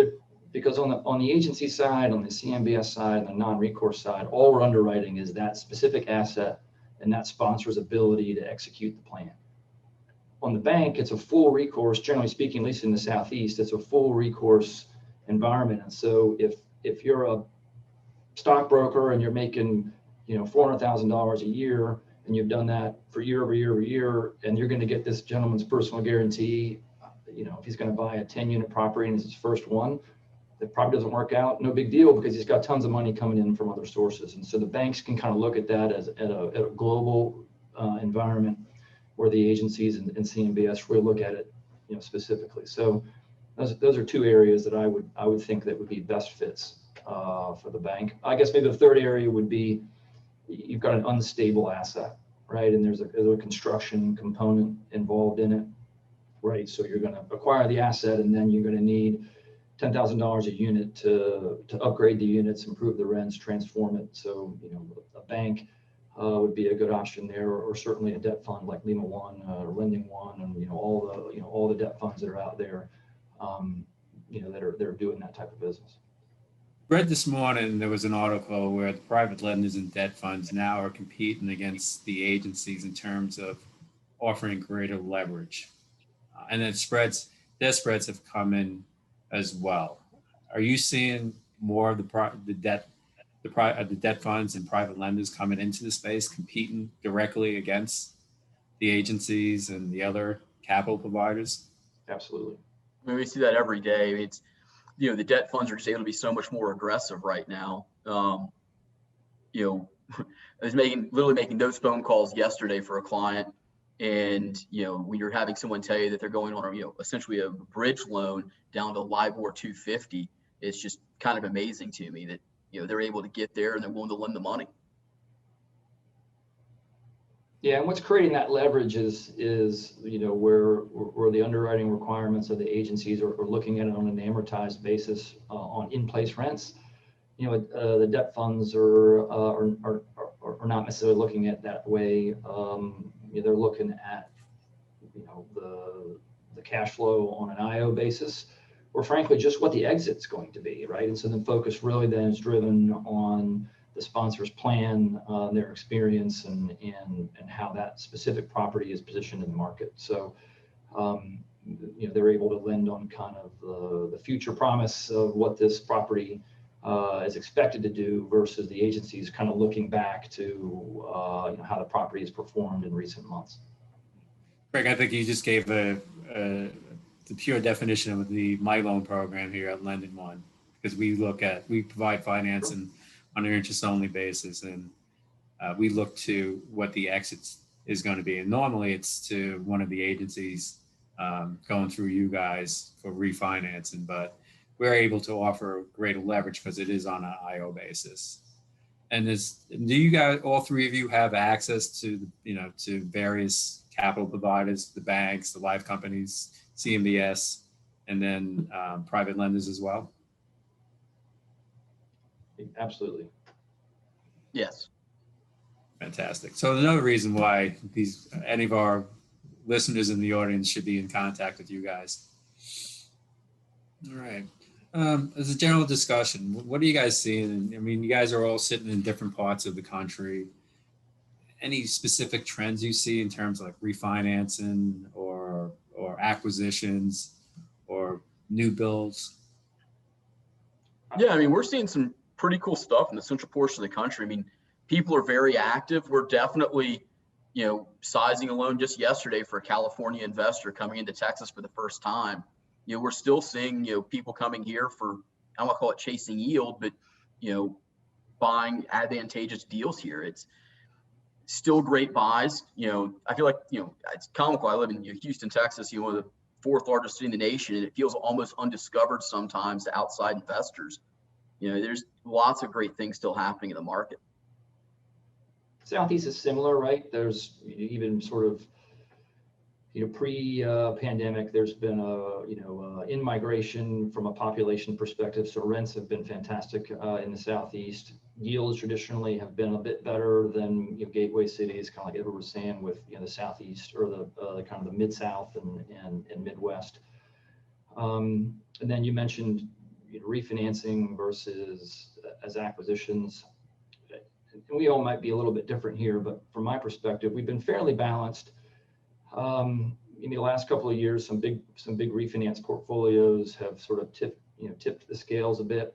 on the agency side, on the CMBS side, and the non-recourse side, all we're underwriting is that specific asset and that sponsor's ability to execute the plan. On the bank, it's a full recourse, generally speaking, at least in the Southeast, it's a full recourse environment. And so if you're a stockbroker and you're making $400,000 a year, and you've done that for year over year over year, and you're going to get this gentleman's personal guarantee, if he's going to buy a 10-unit property and it's his first one, that probably doesn't work out, no big deal, because he's got tons of money coming in from other sources. And so the banks can kind of look at that as at a global environment, where the agencies and CMBS really look at it specifically. So those are two areas that I would think that would be best fits for the bank. I guess maybe the third area would be, you've got an unstable asset, right? And there's a construction component involved in it, right? So you're going to acquire the asset, and then you're going to need $10,000 a unit to upgrade the units, improve the rents, transform it. So a bank would be a good option there, or certainly a debt fund like LendingOne or LendingOne, and all the debt funds that are out there, that are doing that type of business. Read this morning, there was an article where the private lenders and debt funds now are competing against the agencies in terms of offering greater leverage. And then their spreads have come in as well. Are you seeing more of the debt funds and private lenders coming into the space, competing directly against the agencies and the other capital providers? Absolutely. I mean, we see that every day. It's, the debt funds are just able to be so much more aggressive right now. I was literally making those phone calls yesterday for a client, and when you're having someone tell you that they're going on essentially a bridge loan down to LIBOR 250, it's just kind of amazing to me that they're able to get there and they're willing to lend the money. Yeah, and what's creating that leverage is where the underwriting requirements of the agencies are looking at it on an amortized basis on in-place rents. The debt funds are not necessarily looking at that way. They're looking at the cash flow on an IO basis, or frankly just what the exit's going to be, right? And so the focus really then is driven on the sponsor's plan, their experience, and how that specific property is positioned in the market. So, they're able to lend on kind of the future promise of what this property is expected to do, versus the agencies kind of looking back to how the property has performed in recent months. Craig, I think you just gave the pure definition of the My Loan program here at LendingOne, because we provide financing on an interest-only basis, and we look to what the exits is going to be. And normally it's to one of the agencies going through you guys for refinancing, but we're able to offer greater leverage because it is on an IO basis. And do you guys, all three of you, have access to, to various capital providers, the banks, the life companies, CMBS, and then private lenders as well? Absolutely. Yes. Fantastic. So another reason why any of our listeners in the audience should be in contact with you guys. All right. As a general discussion, what are you guys seeing? I mean, you guys are all sitting in different parts of the country. Any specific trends you see in terms of like refinancing or acquisitions or new builds? Yeah, I mean, we're seeing some pretty cool stuff in the central portion of the country. I mean, people are very active. We're definitely, sizing a loan just yesterday for a California investor coming into Texas for the first time. We're still seeing, people coming here for, I don't want to call it chasing yield, but, buying advantageous deals here. It's still great buys. I feel like, it's comical. I live in Houston, Texas, one of the fourth largest city in the nation, and it feels almost undiscovered sometimes to outside investors. There's lots of great things still happening in the market. Southeast is similar, right? There's even sort of, pre-pandemic, there's been in-migration from a population perspective. So rents have been fantastic in the Southeast. Yields traditionally have been a bit better than gateway cities, kind of like Edward was saying, with the Southeast or the kind of the Mid-South and Midwest. And then you mentioned refinancing versus as acquisitions. And we all might be a little bit different here, but from my perspective, we've been fairly balanced. In the last couple of years, some big refinance portfolios have sort of tipped the scales a bit.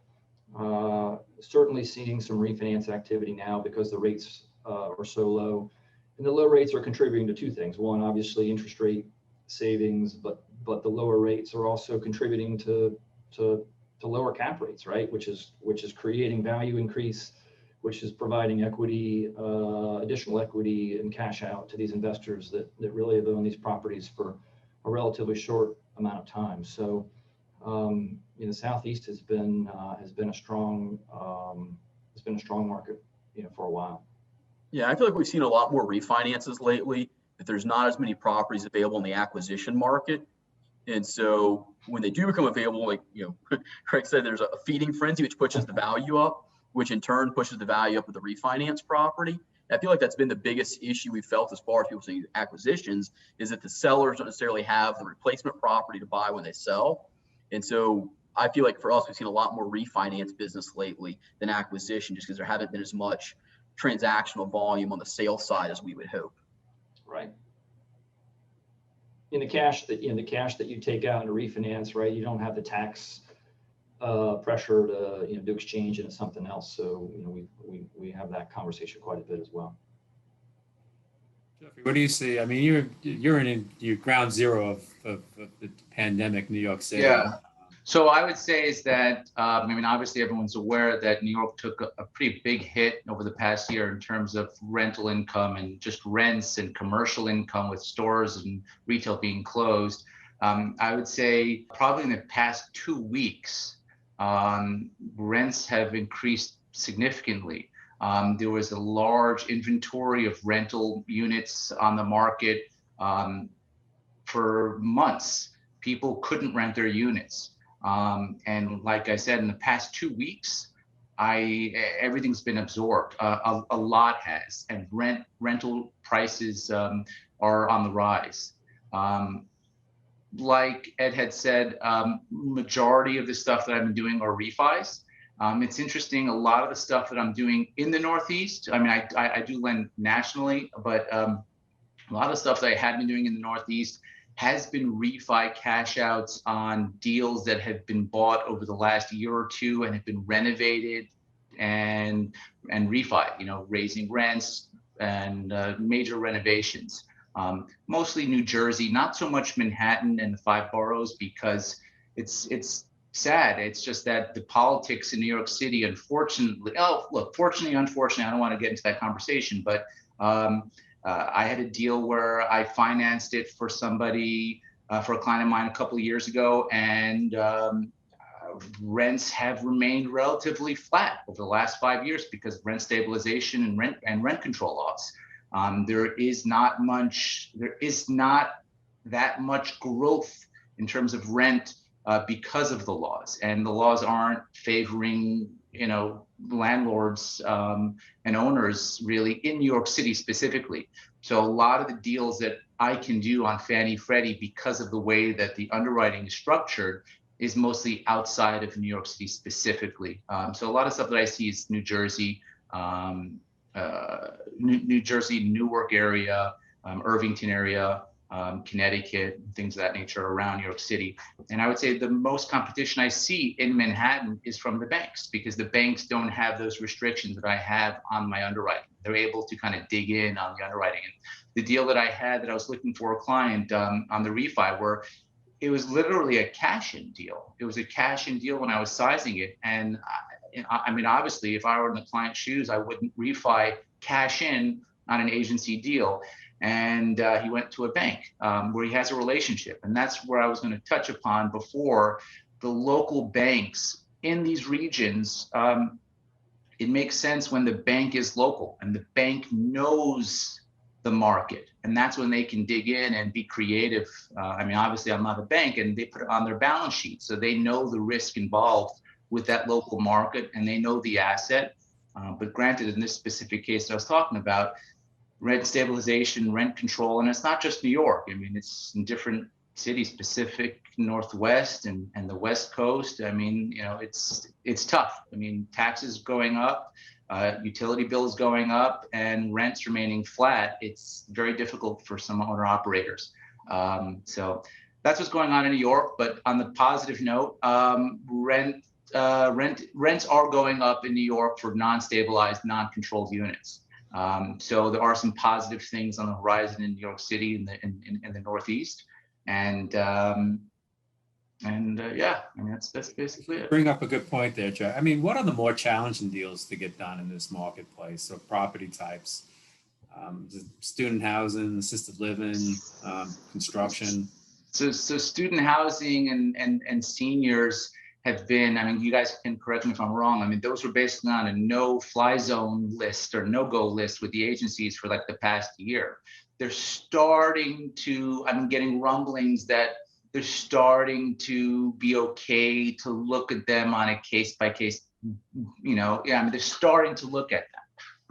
Certainly seeing some refinance activity now because the rates are so low, and the low rates are contributing to two things. One, obviously interest rate savings, but the lower rates are also contributing to lower cap rates, right? Which is creating value increase, which is providing equity, additional equity and cash out to these investors that really have owned these properties for a relatively short amount of time. So, the Southeast has been a strong market, for a while. Yeah, I feel like we've seen a lot more refinances lately, but there's not as many properties available in the acquisition market. And so when they do become available, like, Craig said, there's a feeding frenzy, which pushes the value up, which in turn pushes the value up of the refinance property. And I feel like that's been the biggest issue we felt as far as people saying acquisitions, is that the sellers don't necessarily have the replacement property to buy when they sell. And so I feel like for us, we've seen a lot more refinance business lately than acquisition, just because there haven't been as much transactional volume on the sales side as we would hope. Right. In the cash that you take out in a refinance, right, you don't have the tax pressure to exchange into something else. So we have that conversation quite a bit as well. Geoffrey, what do you see? I mean, you're in ground zero of the pandemic, New York City. Yeah. So I would say is that, obviously everyone's aware that New York took a pretty big hit over the past year in terms of rental income and just rents and commercial income with stores and retail being closed. I would say probably in the past 2 weeks, rents have increased significantly. There was a large inventory of rental units on the market for months. People couldn't rent their units. And like I said, in the past 2 weeks, everything's been absorbed. A lot has, and rental prices are on the rise. Like Ed had said, majority of the stuff that I've been doing are refis. It's interesting, a lot of the stuff that I'm doing in the Northeast, I do lend nationally, but a lot of stuff that I had been doing in the Northeast has been refi cash outs on deals that have been bought over the last year or two and have been renovated and refi, raising rents and major renovations. Mostly New Jersey, not so much Manhattan and the 5 boroughs, because it's sad. It's just that the politics in New York City, unfortunately, fortunately, unfortunately, I don't want to get into that conversation, but I had a deal where I financed it for somebody, for a client of mine a couple of years ago, and rents have remained relatively flat over the last 5 years because of rent stabilization and rent control laws. There is not that much growth in terms of rent because of the laws, and the laws aren't favoring, landlords and owners really in New York City specifically. So a lot of the deals that I can do on Fannie Freddie, because of the way that the underwriting is structured, is mostly outside of New York City specifically. So a lot of stuff that I see is New Jersey, New Jersey, Newark area, Irvington area, Connecticut, things of that nature around New York City. And I would say the most competition I see in Manhattan is from the banks, because the banks don't have those restrictions that I have on my underwriting. They're able to kind of dig in on the underwriting. And the deal that I had that I was looking for a client on the refi, where it was literally a cash-in deal. It was a cash-in deal when I was sizing it. And I mean, obviously, if I were in the client's shoes, I wouldn't refi cash in on an agency deal. And he went to a bank where he has a relationship. And that's where I was going to touch upon before. The local banks in these regions, it makes sense when the bank is local and the bank knows the market. And that's when they can dig in and be creative. I mean, obviously, I'm not a bank, and they put it on their balance sheet. So they know the risk involved with that local market, and they know the asset. But granted, in this specific case that I was talking about, rent stabilization, rent control, and it's not just New York. I mean, it's in different cities, Pacific Northwest and the West Coast. I mean, it's tough. I mean, taxes going up, utility bills going up, and rents remaining flat. It's very difficult for some owner operators. So that's what's going on in New York. But on the positive note, rents are going up in New York for non-stabilized, non-controlled units. So there are some positive things on the horizon in New York City in the Northeast, and yeah, I mean, that's basically it. Bring up a good point there, Joe. I mean, what are the more challenging deals to get done in this marketplace? So property types, student housing, assisted living, construction. So student housing and seniors have been, I mean, you guys can correct me if I'm wrong. I mean, those were basically on a no-fly zone list or no-go list with the agencies for like the past year. They're starting to, I'm getting rumblings that they're starting to be okay to look at them on a case-by-case, yeah, I mean, they're starting to look at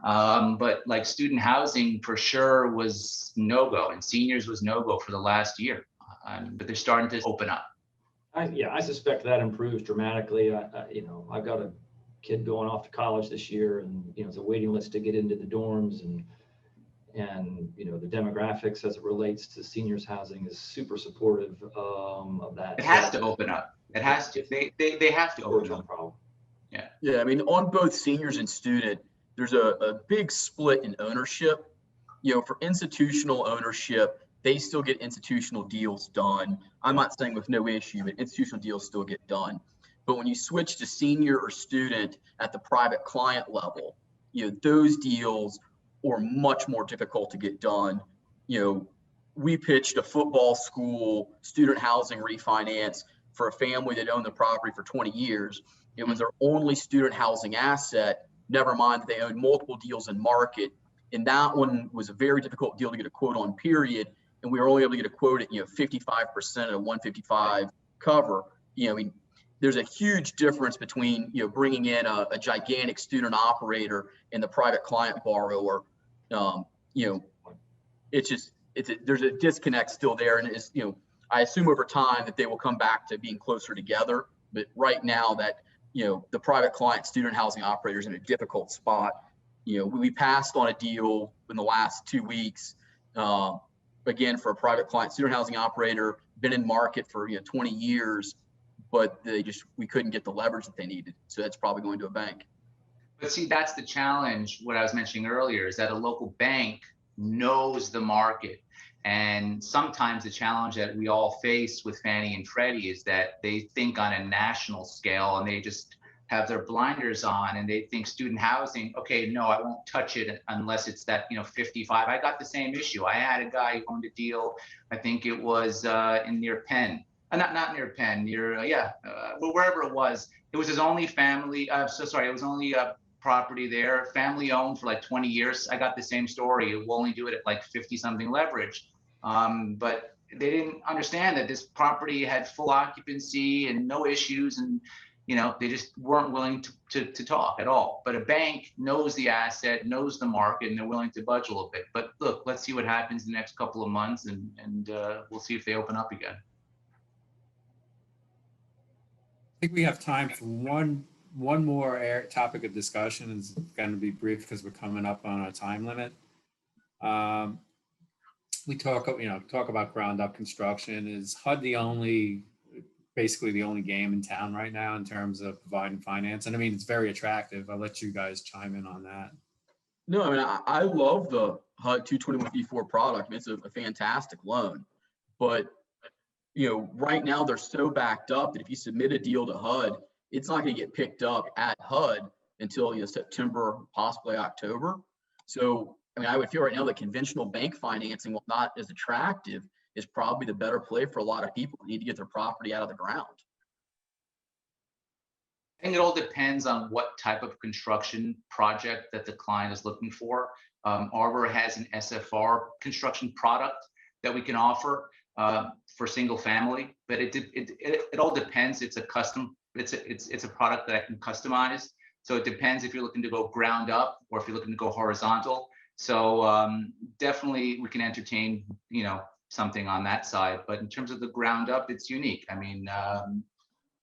them. But like student housing for sure was no-go, and seniors was no-go for the last year. But they're starting to open up. I suspect that improves dramatically. I've got a kid going off to college this year, and it's a waiting list to get into the dorms, and the demographics as it relates to seniors housing is super supportive of that. It has to open up. It has to. They have to open up. Problem. Yeah. Yeah, I mean, on both seniors and student, there's a big split in ownership. For institutional ownership, they still get institutional deals done. I'm not saying with no issue, but institutional deals still get done. But when you switch to senior or student at the private client level, those deals are much more difficult to get done. We pitched a football school student housing refinance for a family that owned the property for 20 years. It was their only student housing asset, never mind that they owned multiple deals in market. And that one was a very difficult deal to get a quote on, period. And we were only able to get a quote at 55% at a 155 cover. I mean, there's a huge difference between bringing in a gigantic student operator and the private client borrower. There's a disconnect still there, and it's I assume over time that they will come back to being closer together. But right now, that the private client student housing operator is in a difficult spot. We passed on a deal in the last 2 weeks. Again, for a private client student housing operator, been in market for 20 years, but we couldn't get the leverage that they needed. So that's probably going to a bank. But see, that's the challenge. What I was mentioning earlier is that a local bank knows the market. And sometimes the challenge that we all face with Fannie and Freddie is that they think on a national scale, and have their blinders on and they think student housing, okay, no, I won't touch it unless it's that, 55. I got the same issue. I had a guy who owned a deal, I think it was in near Penn, not near Penn, near, well, wherever it was his only family, it was only a property there, family owned for like 20 years. I got the same story. We'll only do it at like 50 something leverage. But they didn't understand that this property had full occupancy and no issues, and they just weren't willing to talk at all. But a bank knows the asset, knows the market, and they're willing to budge a little bit. But look, let's see what happens in the next couple of months, and we'll see if they open up again. I think we have time for one more topic of discussion. It's going to be brief because we're coming up on our time limit. We talk about ground up construction. Is HUD basically the only game in town right now in terms of providing finance? And I mean, it's very attractive. I'll let you guys chime in on that. No, I mean, I love the HUD 221B4 product. I mean, it's a fantastic loan, but right now they're so backed up that if you submit a deal to HUD, it's not going to get picked up at HUD until September, possibly October. So, I mean, I would feel right now that conventional bank financing, while not as attractive, is probably the better play for a lot of people who need to get their property out of the ground. I think it all depends on what type of construction project that the client is looking for. Arbor has an SFR construction product that we can offer for single family, but it all depends. It's a custom. It's a product that I can customize. So it depends if you're looking to go ground up or if you're looking to go horizontal. So definitely we can entertain something on that side. But in terms of the ground up, it's unique. I mean,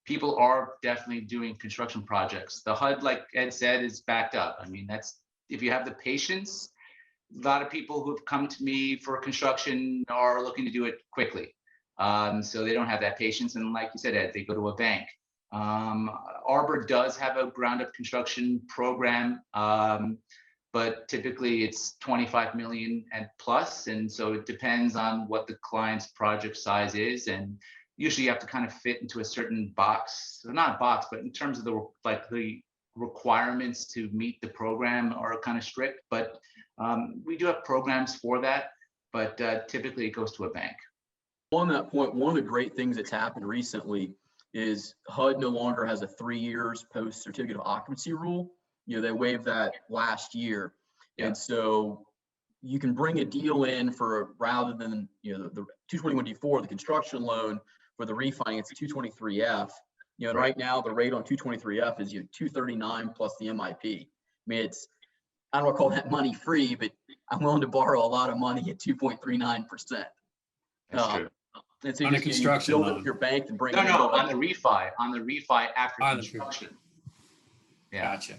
people are definitely doing construction projects. The HUD, like Ed said, is backed up. I mean, that's if you have the patience. A lot of people who have come to me for construction are looking to do it quickly. So they don't have that patience. And like you said, Ed, they go to a bank. Arbor does have a ground up construction program, but typically it's 25 million and plus. And so it depends on what the client's project size is. And usually you have to kind of fit into a certain box, so not a box, but in terms of the requirements to meet the program are kind of strict, but we do have programs for that, but typically it goes to a bank. On that point, one of the great things that's happened recently is HUD no longer has a 3 years post certificate of occupancy rule. They waived that last year. Yeah. And so you can bring a deal in for, rather than the 221D4, the construction loan, for the refinance 223F. And right now the rate on 223F is 239 plus the MIP. I mean, I don't want to call that money free, but I'm willing to borrow a lot of money at 2.39%. That's true. And so On a construction build loan. up your bank and bring No, on the refi after construction. Yeah. Gotcha.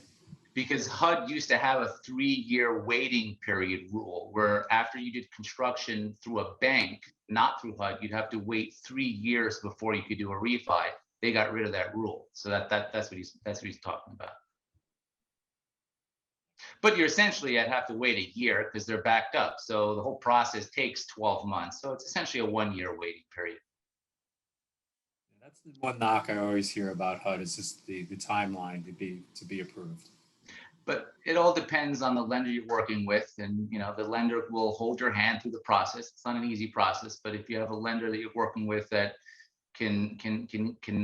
Because HUD used to have a 3-year waiting period rule where after you did construction through a bank, not through HUD, you'd have to wait 3 years before you could do a refi. They got rid of that rule. So that's what he's talking about. But you're essentially, I'd have to wait a year because they're backed up. So the whole process takes 12 months. So it's essentially a 1-year waiting period. That's the one knock I always hear about HUD is just the timeline to be approved. But it all depends on the lender you're working with, and the lender will hold your hand through the process. It's not an easy process, but if you have a lender that you're working with that can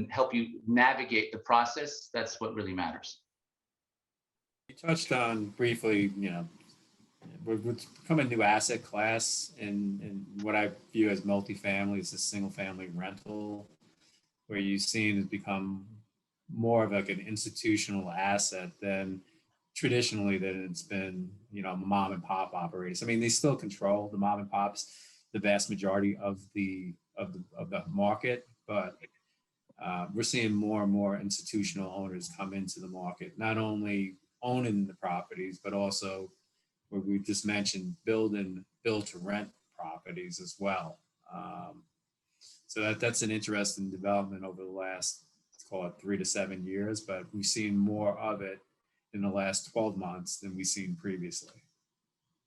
help you navigate the process, that's what really matters. You touched on briefly, it's become a new asset class, and what I view as multifamily is a single family rental, where you've seen it become more of like an institutional asset than traditionally that it's been, mom and pop operators. I mean, they still control the mom and pops, the vast majority of the market, but we're seeing more and more institutional owners come into the market, not only owning the properties, but also what we just mentioned, build to rent properties as well. So that's an interesting development over the last, let's call it 3 to 7 years, but we've seen more of it in the last 12 months than we've seen previously.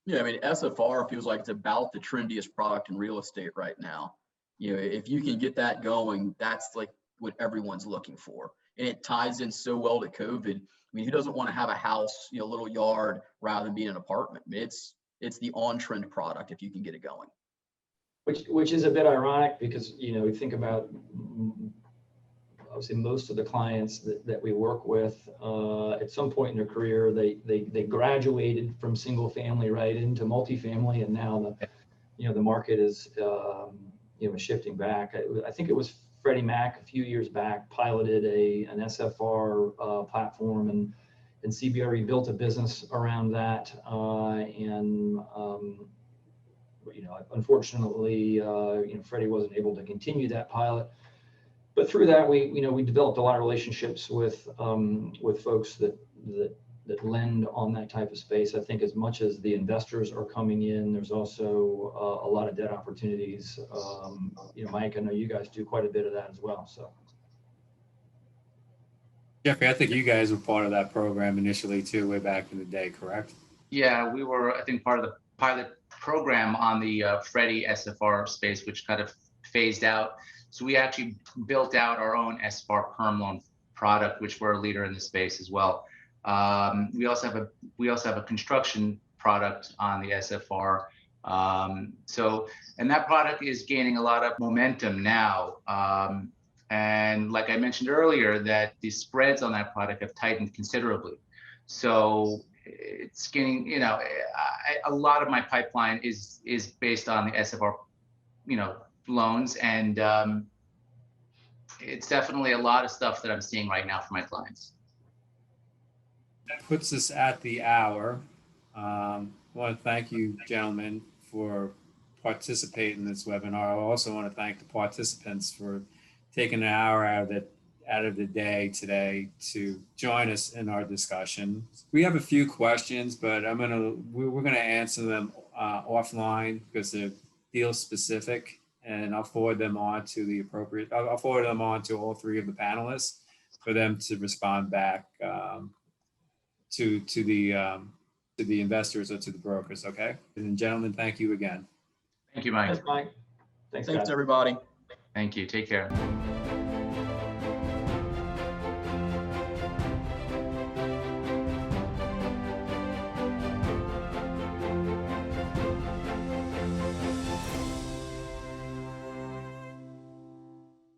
Yeah, I mean, SFR feels like it's about the trendiest product in real estate right now. If you can get that going, that's like what everyone's looking for. and it ties in so well to COVID. I mean, who doesn't want to have a house, you know, little yard rather than being an apartment? I mean, it's the on-trend product if you can get it going. Which is a bit ironic because, you know, you think about obviously most of the clients that we work with, at some point in their career, they graduated from single family right into multifamily, and now the market is shifting back. I think it was Freddie Mac a few years back piloted an SFR platform, and CBRE built a business around that, unfortunately, Freddie wasn't able to continue that pilot. But through that, we developed a lot of relationships with folks that lend on that type of space. I think as much as the investors are coming in, there's also a lot of debt opportunities. Mike, I know you guys do quite a bit of that as well. So, Geoffrey, I think you guys were part of that program initially too, way back in the day, correct? Yeah, we were, I think, part of the pilot program on the Freddie SFR space, which kind of phased out. So we actually built out our own SFR perm loan product, which we're a leader in the space as well. We also have a construction product on the SFR. And that product is gaining a lot of momentum now. And like I mentioned earlier, that the spreads on that product have tightened considerably. So it's getting, a lot of my pipeline is based on the SFR, loans, and it's definitely a lot of stuff that I'm seeing right now for my clients. That puts us at the hour. I want to thank you, gentlemen, for participating in this webinar. I also want to thank the participants for taking an hour out of the day today to join us in our discussion. We have a few questions, but we're gonna answer them offline because they're deal specific, and I'll forward them on to I'll forward them on to all three of the panelists for them to respond back to the investors or to the brokers. Okay, and gentlemen, thank you again. Thank you, Mike. Thanks, Mike. Thanks, Thanks, everybody. Thank you. Take care.